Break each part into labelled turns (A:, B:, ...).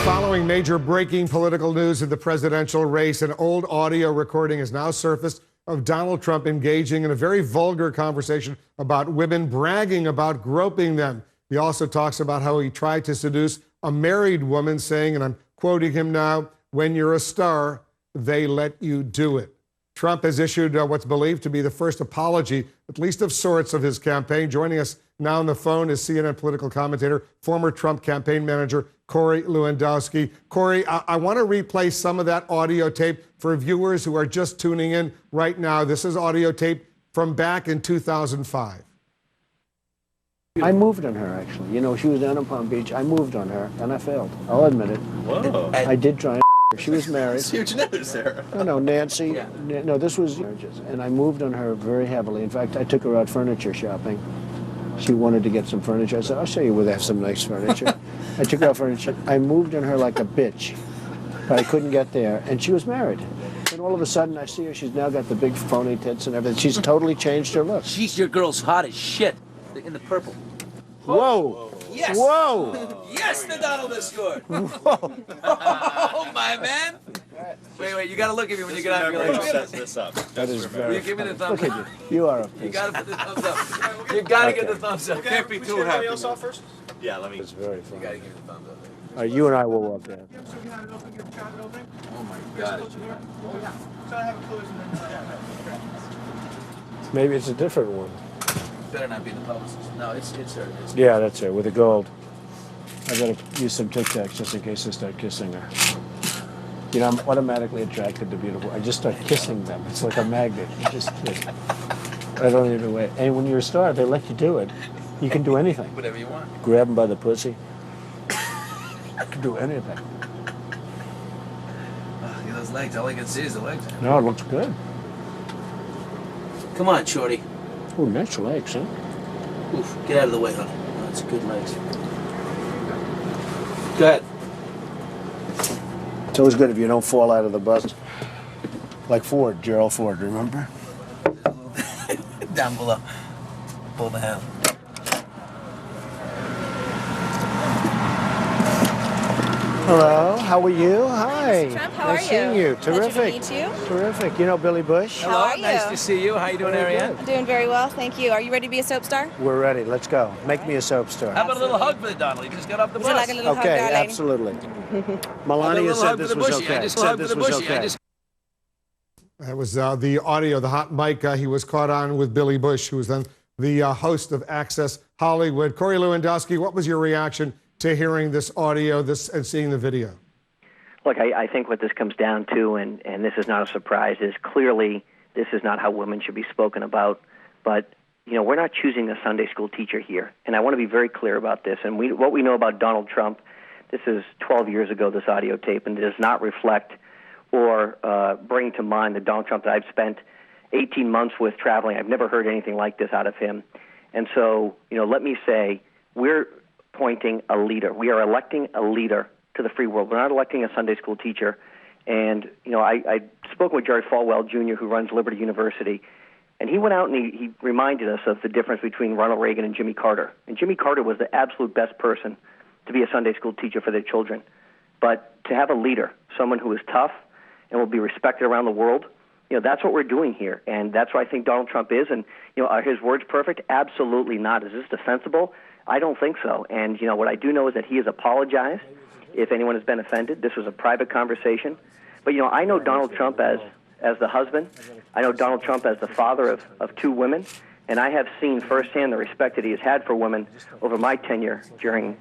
A: Following major breaking political news in the presidential race, an old audio recording has now surfaced of Donald Trump engaging in a very vulgar conversation about women, bragging about groping them. He also talks about how he tried to seduce a married woman, saying, and I'm quoting him now, "When you're a star, they let you do it." Trump has issued what's believed to be the first apology, at least of sorts, of his campaign. Joining us now on the phone is CNN political commentator, former Trump campaign manager, Corey Lewandowski. Corey, I want to replay some of that audio tape for viewers who are just tuning in right now. This is audio tape from back in 2005.
B: I moved on her, actually. You know, she was down in Palm Beach. I moved on her, and I failed. I'll admit it.
C: Whoa.
B: I did try and she was married.
C: Huge news, Sarah.
B: No, Nancy.
C: Yeah.
B: No, this was marriages. And I moved on her very heavily. In fact, I took her out furniture shopping. She wanted to get some furniture. I said, I'll show you where they have some nice furniture. I took her out furniture. I moved on her like a bitch, but I couldn't get there. And she was married. And all of a sudden, I see her. She's now got the big phony tits and everything. She's totally changed her look.
D: She's your girl's hot as shit. In the purple.
B: Whoa.
D: Yes.
B: Whoa.
D: Yes, the Donald has scored.
B: Whoa.
D: Oh, my man. Wait, you gotta look at me when you get out.
C: Really sets this up.
B: That is very.
D: Will you give me the thumbs
B: Look
D: up?
B: at you. You are a
D: You
B: piece.
D: gotta put the thumbs up. You gotta get the thumbs up. Can't be too happy.
C: Else off first? Yeah, let me.
B: It's very
D: You
B: funny.
D: gotta give me the thumbs up.
B: All right, you and I will walk down.
D: Oh my God.
B: Maybe it's a different one.
D: Better not be the publicist. No, it's her. It's
B: Yeah, that's her, with the gold. I gotta use some Tic Tacs just in case I start kissing her. You know, I'm automatically attracted to beautiful. I just start kissing them. It's like a magnet. You just kiss. I don't even wait. And when you're a star, they let you do it. You can do anything.
D: whatever you want.
B: Grab them by the pussy. I can do anything.
D: Look at those legs. All I can see is the legs.
B: No, it looks good.
D: Come on, shorty.
B: Oh, nice legs, huh?
D: Oof, get out of the way, honey. That's good legs. Go ahead.
B: It's always good if you don't fall out of the bus. Like Ford, Gerald Ford, remember?
D: Down below. Pull the handle.
B: Hello, how are you? Hi.
E: Mr. Trump, how
B: nice
E: are
B: seeing
E: you?
B: you.
E: Pleasure to
B: Terrific.
E: meet you.
B: Terrific. You know Billy Bush?
E: How are you?
D: Nice to see you. How you doing,
B: Very
D: Ariane?
B: good.
E: Doing very well, thank you. Are you ready to be a soap star?
B: We're ready. Let's go. Make me a soap star.
D: How about a little hug for the Donald? He just got off the
E: Would
D: bus.
E: you like a little
B: Okay,
E: hug, darling?
B: absolutely.
D: A
B: Melania
D: little
B: said
D: hug for
B: this
D: the
B: was
D: bushy.
B: okay.
D: I just
B: Said
D: hug for
B: this
D: the
B: was
D: bushy.
B: okay.
A: That was the audio, the hot mic he was caught on with Billy Bush, who was then the host of Access Hollywood. Corey Lewandowski, what was your reaction to hearing this audio and seeing the video?
F: Look, I think what this comes down to, and this is not a surprise, is clearly this is not how women should be spoken about. But, you know, we're not choosing a Sunday school teacher here. And I want to be very clear about this. And what we know about Donald Trump, this is 12 years ago, this audio tape, and it does not reflect or bring to mind the Donald Trump that I've spent 18 months with traveling. I've never heard anything like this out of him. And so, you know, let me say, we're appointing a leader. We are electing a leader to the free world. We're not electing a Sunday school teacher. And, you know, I spoke with Jerry Falwell, Jr., who runs Liberty University, and he went out and he reminded us of the difference between Ronald Reagan and Jimmy Carter. And Jimmy Carter was the absolute best person to be a Sunday school teacher for their children. But to have a leader, someone who is tough and will be respected around the world, you know, that's what we're doing here. And that's what I think Donald Trump is. And, you know, are his words perfect? Absolutely not. Is this defensible? I don't think so. And, you know, what I do know is that he has apologized if anyone has been offended. This was a private conversation. But, you know, I know Donald Trump as the husband. I know Donald Trump as the father of two women. And I have seen firsthand the respect that he has had for women over my tenure during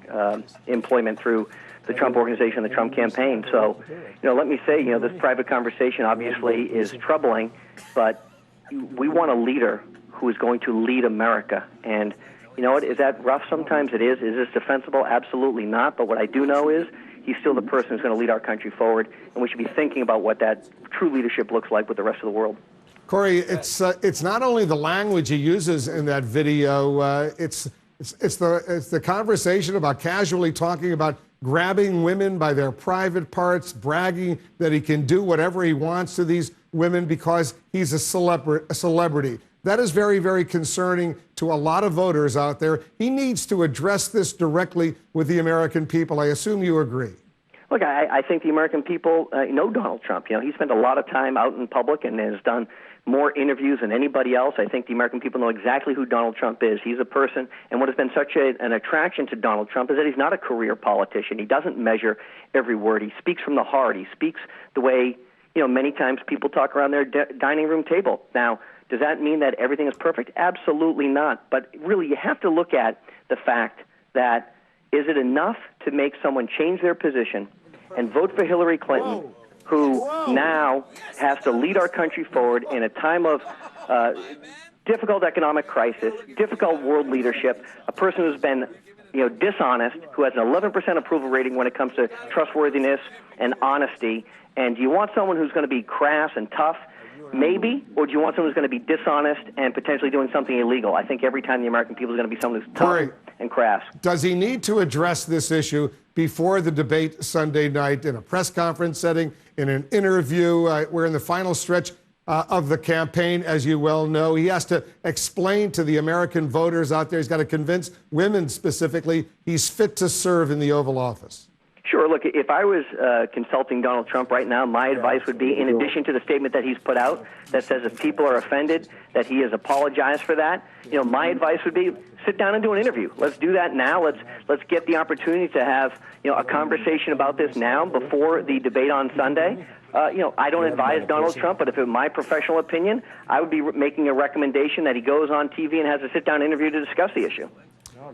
F: employment through the Trump organization, the Trump campaign. So, you know, let me say, you know, this private conversation obviously is troubling, but we want a leader who is going to lead America. And you know what? Is that rough? Sometimes it is. Is this defensible? Absolutely not. But what I do know is he's still the person who's going to lead our country forward, and we should be thinking about what that true leadership looks like with the rest of the world.
A: Corey, it's not only the language he uses in that video. It's the conversation about casually talking about grabbing women by their private parts, bragging that he can do whatever he wants to these women because he's a celebrity. That is very, very concerning to a lot of voters out there. He needs to address this directly with the American people. I assume you agree.
F: Look, I think the American people know Donald Trump. You know, he spent a lot of time out in public and has done more interviews than anybody else. I think the American people know exactly who Donald Trump is. He's a person, and what has been such an attraction to Donald Trump is that he's not a career politician. He doesn't measure every word. He speaks from the heart. He speaks the way, you know, many times people talk around their dining room table. Now, does that mean that everything is perfect? Absolutely not. But really, you have to look at the fact that is it enough to make someone change their position and vote for Hillary Clinton, who now has to lead our country forward in a time of difficult economic crisis, difficult world leadership, a person who's been, you know, dishonest, who has an 11% approval rating when it comes to trustworthiness and honesty. And do you want someone who's going to be crass and tough? Maybe. Or do you want someone who's going to be dishonest and potentially doing something illegal? I think every time the American people is going to be someone who's tough and crass.
A: Does he need to address this issue before the debate Sunday night in a press conference setting, in an interview? We're in the final stretch of the campaign, as you well know. He has to explain to the American voters out there, he's got to convince women specifically, he's fit to serve in the Oval Office.
F: Sure. Look, if I was consulting Donald Trump right now, my advice would be, in addition to the statement that he's put out that says if people are offended, that he has apologized for that, you know, my advice would be sit down and do an interview. Let's do that now. Let's get the opportunity to have, you know, a conversation about this now before the debate on Sunday. You know, I don't advise Donald Trump, but if it were my professional opinion, I would be making a recommendation that he goes on TV and has a sit-down interview to discuss the issue.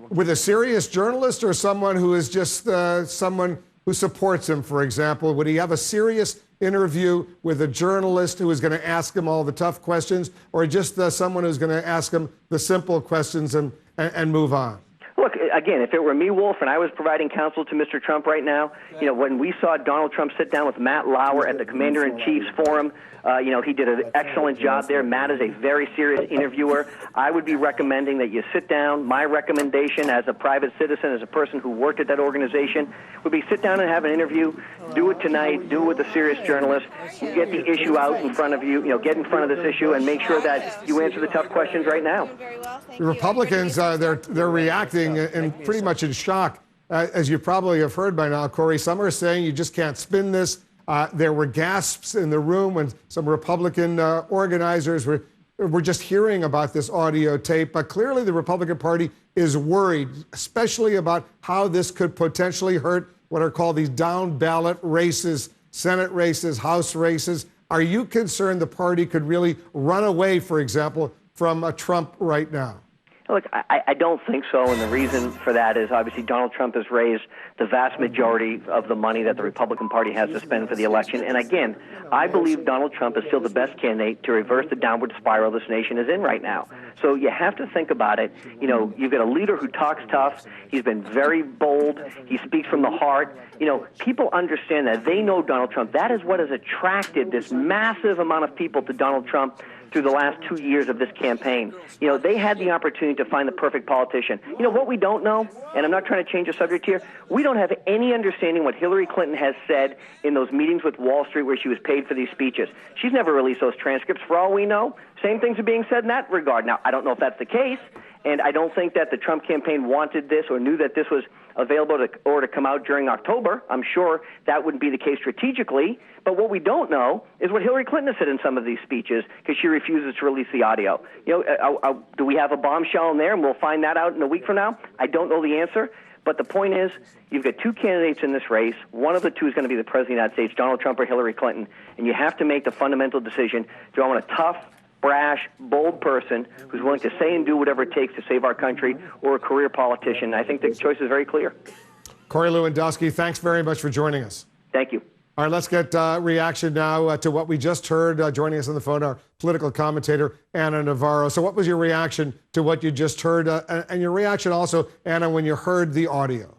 A: With a serious journalist or someone who is just someone who supports him, for example? Would he have a serious interview with a journalist who is going to ask him all the tough questions, or just someone who's going to ask him the simple questions and move on?
F: Look, again, if it were me, Wolf, and I was providing counsel to Mr. Trump right now, you know, when we saw Donald Trump sit down with Matt Lauer at the Commander-in-Chief's Forum, you know, he did an excellent job there. Matt is a very serious interviewer. I would be recommending that you sit down. My recommendation as a private citizen, as a person who worked at that organization, would be sit down and have an interview. Do it tonight. Do it with a serious journalist. Get the issue out in front of you. You know, get in front of this issue and make sure that you answer the tough questions right now.
A: The Republicans, they're reacting and pretty much in shock. As you probably have heard by now, Corey, some are saying you just can't spin this. There were gasps in the room when some Republican organizers were just hearing about this audio tape. But clearly the Republican Party is worried, especially about how this could potentially hurt what are called these down ballot races, Senate races, House races. Are you concerned the party could really run away, for example, from Trump right now?
F: Look, I don't think so, and the reason for that is obviously Donald Trump has raised the vast majority of the money that the Republican Party has to spend for the election. And again, I believe Donald Trump is still the best candidate to reverse the downward spiral this nation is in right now. So you have to think about it. You know, you've got a leader who talks tough. He's been very bold. He speaks from the heart. You know, people understand that. They know Donald Trump. That is what has attracted this massive amount of people to Donald Trump through the last 2 years of this campaign. You know, they had the opportunity to find the perfect politician. You know, what we don't know, and I'm not trying to change the subject here, we don't have any understanding what Hillary Clinton has said in those meetings with Wall Street where she was paid for these speeches. She's never released those transcripts for all we know. Same things are being said in that regard. Now, I don't know if that's the case, and I don't think that the Trump campaign wanted this or knew that this was available to come out during October. I'm sure that wouldn't be the case strategically. But what we don't know is what Hillary Clinton has said in some of these speeches because she refuses to release the audio. You know, do we have a bombshell in there and we'll find that out in a week from now? I don't know the answer. But the point is, you've got two candidates in this race. One of the two is going to be the President of the United States, Donald Trump or Hillary Clinton. And you have to make the fundamental decision. Do I want a tough, brash, bold person who's willing to say and do whatever it takes to save our country, or a career politician? I think the choice is very clear.
A: Corey Lewandowski, thanks very much for joining us.
F: Thank you.
A: All right, let's get reaction now to what we just heard. Joining us on the phone, our political commentator, Anna Navarro. So what was your reaction to what you just heard? And your reaction also, Anna, when you heard the audio?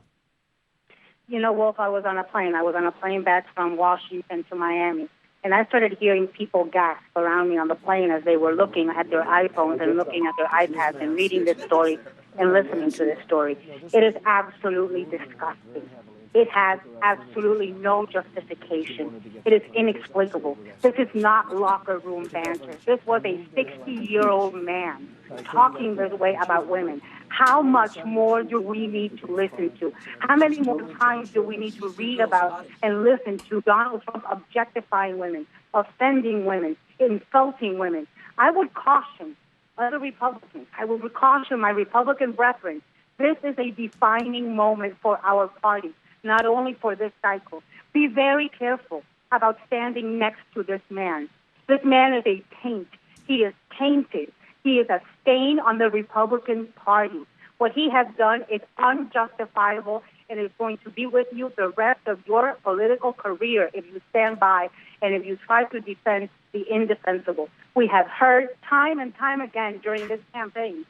G: You know, Wolf, I was on a plane. I was on a plane back from Washington to Miami. And I started hearing people gasp around me on the plane as they were looking at their iPhones and looking at their iPads and reading this story and listening to this story. It is absolutely disgusting. It has absolutely no justification. It is inexplicable. This is not locker room banter. This was a 60-year-old man talking this way about women. How much more do we need to listen to? How many more times do we need to read about and listen to Donald Trump objectifying women, offending women, insulting women? I would caution other Republicans, I would caution my Republican brethren, this is a defining moment for our party, not only for this cycle. Be very careful about standing next to this man. This man is a taint. He is tainted. He is a stain on the Republican Party. What he has done is unjustifiable and is going to be with you the rest of your political career if you stand by and if you try to defend the indefensible. We have heard time and time again during this campaign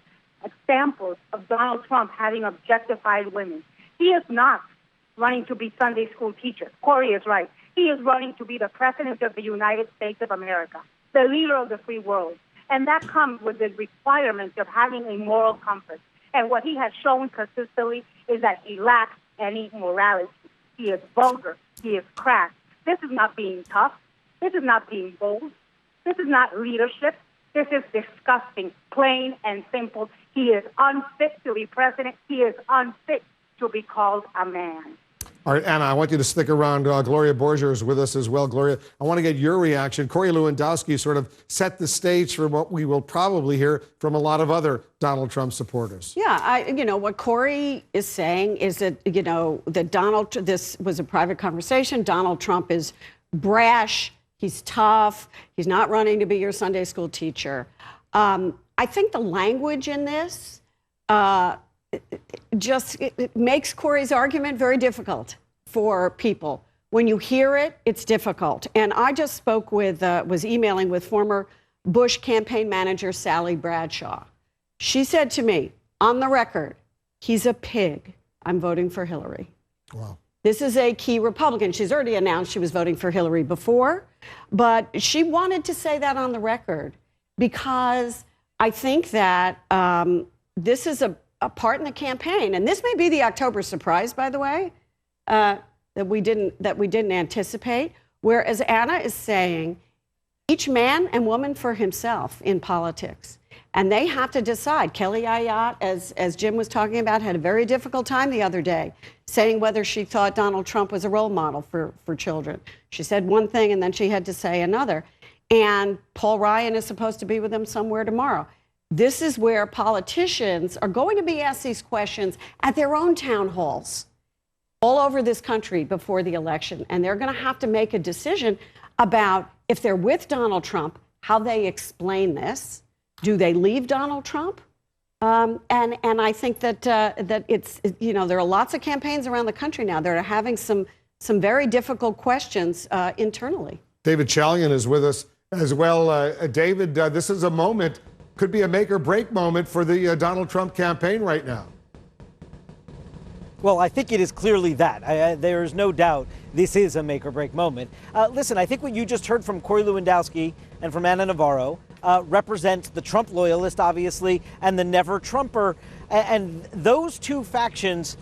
G: examples of Donald Trump having objectified women. He is not running to be Sunday school teacher. Corey is right. He is running to be the President of the United States of America, the leader of the free world. And that comes with the requirement of having a moral compass. And what he has shown consistently is that he lacks any morality. He is vulgar. He is crass. This is not being tough. This is not being bold. This is not leadership. This is disgusting, plain and simple. He is unfit to be president. He is unfit to be called a man.
A: All right, Anna, I want you to stick around. Gloria Borger is with us as well. Gloria, I want to get your reaction. Corey Lewandowski sort of set the stage for what we will probably hear from a lot of other Donald Trump supporters.
H: Yeah, what Corey is saying is that, that this was a private conversation. Donald Trump is brash. He's tough. He's not running to be your Sunday school teacher. I think the language in this it makes Corey's argument very difficult for people. When you hear it, it's difficult. And I just spoke with, was emailing with former Bush campaign manager Sally Bradshaw. She said to me, on the record, he's a pig. I'm voting for Hillary.
A: Wow.
H: This is a key Republican. She's already announced she was voting for Hillary before, but she wanted to say that on the record because I think that this is a part in the campaign, and this may be the October surprise, by the way, that we didn't anticipate. Whereas Anna is saying, each man and woman for himself in politics, and they have to decide. Kelly Ayotte, as Jim was talking about, had a very difficult time the other day, saying whether she thought Donald Trump was a role model for children. She said one thing, and then she had to say another. And Paul Ryan is supposed to be with them somewhere tomorrow. This is where politicians are going to be asked these questions at their own town halls all over this country before the election. And they're going to have to make a decision about if they're with Donald Trump, how they explain this. Do they leave Donald Trump? And I think that it's, there are lots of campaigns around the country now that are having some very difficult questions internally.
A: David Chalian is with us as well. David, this is a moment, could be a make or break moment for the Donald Trump campaign right now.
I: Well, I think it is clearly that. There is no doubt this is a make or break moment. Listen, I think what you just heard from Corey Lewandowski and from Anna Navarro represents the Trump loyalist, obviously, and the never Trumper. And those two factions,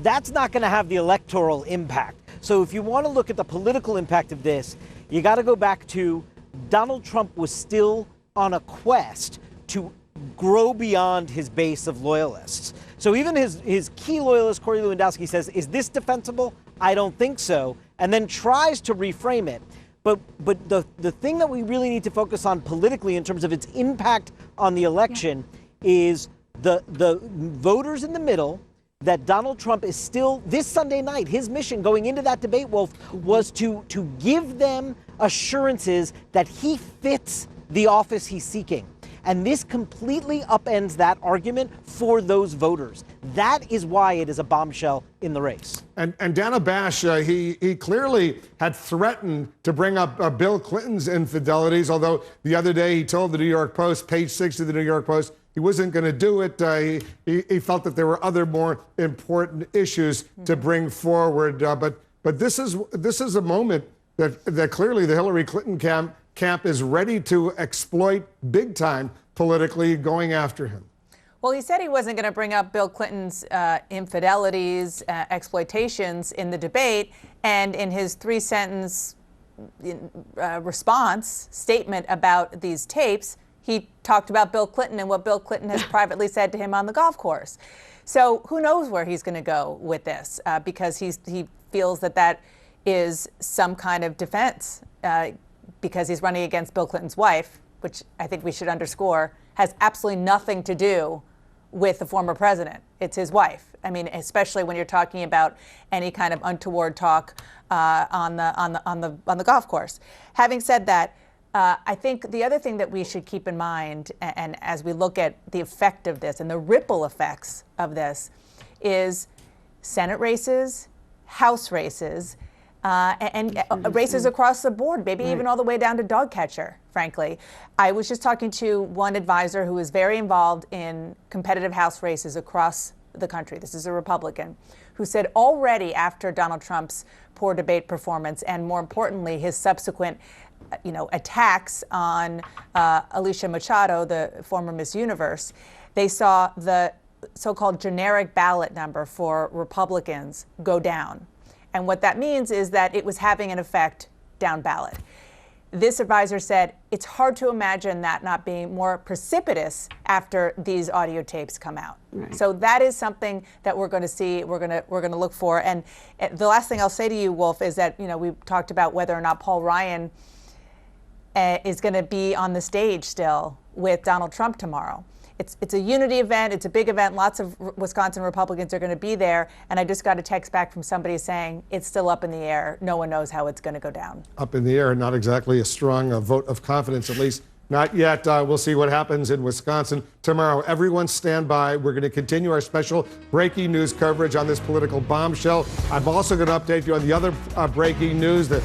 I: that's not going to have the electoral impact. So if you want to look at the political impact of this, you got to go back to Donald Trump was still on a quest to grow beyond his base of loyalists. So even his key loyalist, Corey Lewandowski, says, is this defensible? I don't think so, and then tries to reframe it. But the thing that we really need to focus on politically in terms of its impact on the election is the voters in the middle, that Donald Trump is still, this Sunday night, his mission going into that debate, Wolf, was to give them assurances that he fits the office he's seeking. And this completely upends that argument for those voters. That is why it is a bombshell in the race.
A: And Dana Bash, he clearly had threatened to bring up Bill Clinton's infidelities, although the other day he told the New York Post, page 6 of the New York Post, he wasn't going to do it. He felt that there were other more important issues to bring forward. But this is a moment that clearly the Hillary Clinton camp is ready to exploit big time politically, going after him.
J: Well, he said he wasn't going to bring up Bill Clinton's infidelities, exploitations in the debate. And in his 3-sentence response statement about these tapes, he talked about Bill Clinton and what Bill Clinton has privately said to him on the golf course. So who knows where he's going to go with this, because he feels that that is some kind of defense, because he's running against Bill Clinton's wife, which I think we should underscore has absolutely nothing to do with the former president. It's his wife. I mean, especially when you're talking about any kind of untoward talk on the golf course. Having said that, I think the other thing that we should keep in mind, and as we look at the effect of this and the ripple effects of this, is Senate races, House races, and races across the board, maybe even all the way down to dog catcher, frankly. I was just talking to one advisor who is very involved in competitive House races across the country. This is a Republican, who said already after Donald Trump's poor debate performance, and more importantly, his subsequent attacks on Alicia Machado, the former Miss Universe, they saw the so-called generic ballot number for Republicans go down. And what that means is that it was having an effect down ballot. This advisor said it's hard to imagine that not being more precipitous after these audio tapes come out. Right. So that is something that we're going to see, we're going to look for. And the last thing I'll say to you, Wolf, is that we talked about whether or not Paul Ryan is going to be on the stage still with Donald Trump tomorrow. It's a unity event. It's a big event. Lots of Wisconsin Republicans are going to be there. And I just got a text back from somebody saying it's still up in the air. No one knows how it's going to go down. Up in the air, not exactly a strong vote of confidence, at least not yet. We'll see what happens in Wisconsin tomorrow. Everyone stand by. We're going to continue our special breaking news coverage on this political bombshell. I'm also going to update you on the other breaking news that